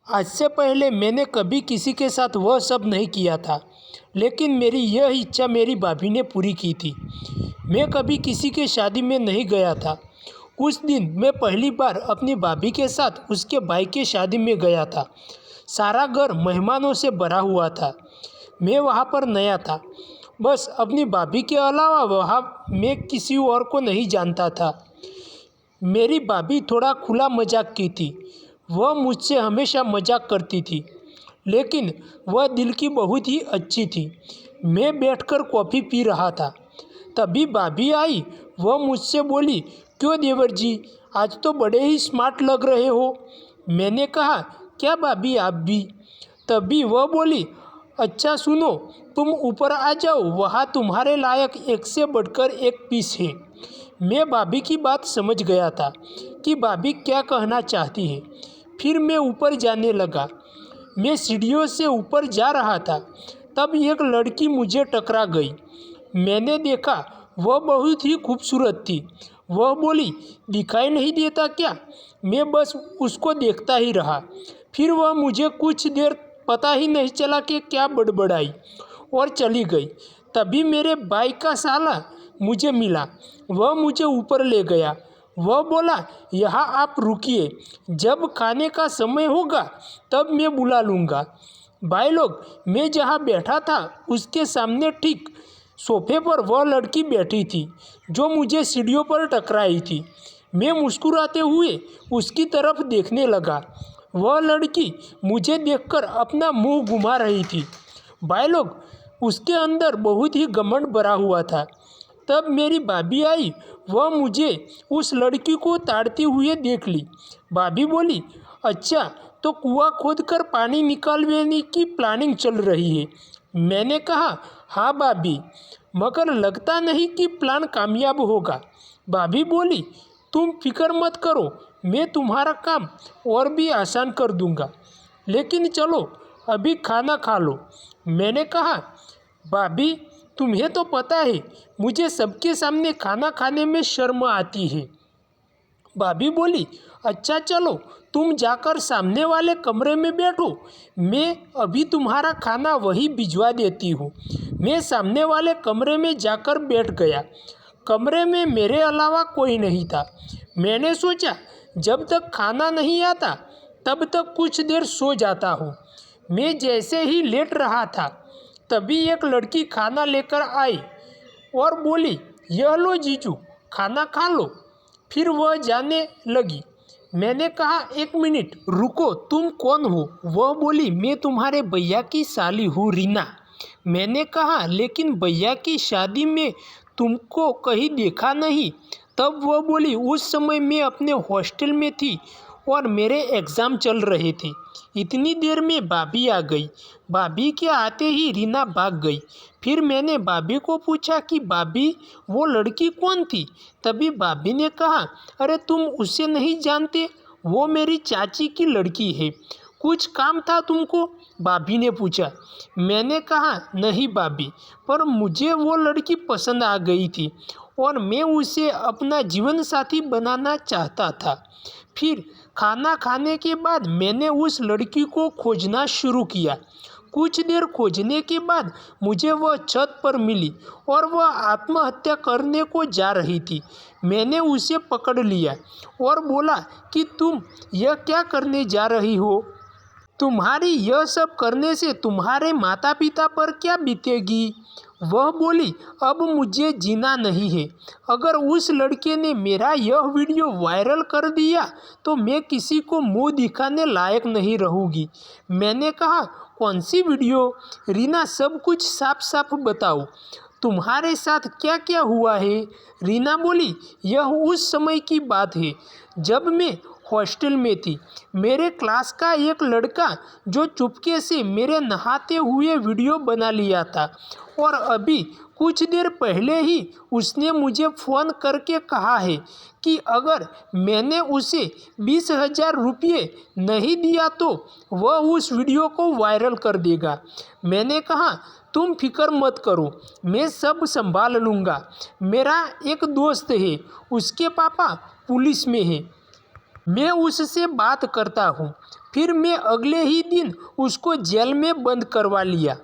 आज से पहले मैंने कभी किसी के साथ वह सब नहीं किया था, लेकिन मेरी यह इच्छा मेरी भाभी ने पूरी की थी। मैं कभी किसी के शादी में नहीं गया था। उस दिन मैं पहली बार अपनी भाभी के साथ उसके भाई के शादी में गया था। सारा घर मेहमानों से भरा हुआ था। मैं वहाँ पर नया था। बस अपनी भाभी के अलावा वहाँ मैं किसी और को नहीं जानता था। मेरी भाभी थोड़ा खुला मजाक की थी। वह मुझसे हमेशा मजाक करती थी, लेकिन वह दिल की बहुत ही अच्छी थी। मैं बैठकर कॉफ़ी पी रहा था, तभी भाभी आई। वह मुझसे बोली, क्यों देवर जी, आज तो बड़े ही स्मार्ट लग रहे हो। मैंने कहा, क्या भाभी आप भी। तभी वह बोली, अच्छा सुनो, तुम ऊपर आ जाओ, वहाँ तुम्हारे लायक एक से बढ़कर एक पीस है। मैं भाभी की बात समझ गया था कि भाभी क्या कहना चाहती है। फिर मैं ऊपर जाने लगा। मैं सीढ़ियों से ऊपर जा रहा था, तब एक लड़की मुझे टकरा गई। मैंने देखा वह बहुत ही खूबसूरत थी। वह बोली, दिखाई नहीं देता क्या। मैं बस उसको देखता ही रहा। फिर वह मुझे कुछ देर पता ही नहीं चला कि क्या बड़बड़ाई और चली गई। तभी मेरे भाई का साला मुझे मिला। वह मुझे ऊपर ले गया। वह बोला, यहाँ आप रुकिए, जब खाने का समय होगा तब मैं बुला लूँगा। भाई लोग, मैं जहाँ बैठा था उसके सामने ठीक सोफे पर वह लड़की बैठी थी जो मुझे सीढ़ियों पर टकराई थी। मैं मुस्कुराते हुए उसकी तरफ देखने लगा। वह लड़की मुझे देखकर अपना मुंह घुमा रही थी। भाई लोग, उसके अंदर बहुत ही घमंड भरा हुआ था। तब मेरी भाभी आई। वह मुझे उस लड़की को ताड़ती हुए देख ली। भाभी बोली, अच्छा, तो कुआं खोदकर पानी निकालने की प्लानिंग चल रही है। मैंने कहा, हाँ भाभी, मगर लगता नहीं कि प्लान कामयाब होगा। भाभी बोली, तुम फिक्र मत करो, मैं तुम्हारा काम और भी आसान कर दूंगा। लेकिन चलो अभी खाना खा लो। मैंने कहा, भाभी, तुम्हें तो पता है मुझे सबके सामने खाना खाने में शर्म आती है। भाभी बोली, अच्छा चलो, तुम जाकर सामने वाले कमरे में बैठो, मैं अभी तुम्हारा खाना वहीं भिजवा देती हूँ। मैं सामने वाले कमरे में जाकर बैठ गया। कमरे में मेरे अलावा कोई नहीं था। मैंने सोचा, जब तक खाना नहीं आता तब तक कुछ देर सो जाता हूँ। मैं जैसे ही लेट रहा था, तभी एक लड़की खाना लेकर आई और बोली, यह लो जीजू, खाना खा लो। फिर वह जाने लगी। मैंने कहा, एक मिनट रुको, तुम कौन हो। वह बोली, मैं तुम्हारे भैया की साली हूँ, रीना। मैंने कहा, लेकिन भैया की शादी में तुमको कहीं देखा नहीं। तब वह बोली, उस समय मैं अपने हॉस्टल में थी और मेरे एग्ज़ाम चल रहे थे। इतनी देर में भाभी आ गई। भाभी के आते ही रीना भाग गई। फिर मैंने भाभी को पूछा कि भाभी, वो लड़की कौन थी। तभी भाभी ने कहा, अरे तुम उसे नहीं जानते, वो मेरी चाची की लड़की है। कुछ काम था तुमको, भाभी ने पूछा। मैंने कहा, नहीं भाभी, पर मुझे वो लड़की पसंद आ गई थी और मैं उसे अपना जीवन साथी बनाना चाहता था। फिर खाना खाने के बाद मैंने उस लड़की को खोजना शुरू किया। कुछ देर खोजने के बाद मुझे वह छत पर मिली और वह आत्महत्या करने को जा रही थी। मैंने उसे पकड़ लिया और बोला कि तुम यह क्या करने जा रही हो। तुम्हारी यह सब करने से तुम्हारे माता पिता पर क्या बीतेगी। वह बोली, अब मुझे जीना नहीं है। अगर उस लड़के ने मेरा यह वीडियो वायरल कर दिया तो मैं किसी को मुंह दिखाने लायक नहीं रहूँगी। मैंने कहा, कौन सी वीडियो। रीना, सब कुछ साफ साफ बताओ, तुम्हारे साथ क्या क्या हुआ है। रीना बोली, यह उस समय की बात है जब मैं हॉस्टल में थी। मेरे क्लास का एक लड़का जो चुपके से मेरे नहाते हुए वीडियो बना लिया था और अभी कुछ देर पहले ही उसने मुझे फ़ोन करके कहा है कि अगर मैंने उसे 20,000 रुपये नहीं दिया तो वह उस वीडियो को वायरल कर देगा। मैंने कहा, तुम फिक्र मत करो, मैं सब संभाल लूँगा। मेरा एक दोस्त है, उसके पापा पुलिस में हैं, मैं उससे बात करता हूँ। फिर मैं अगले ही दिन उसको जेल में बंद करवा लिया।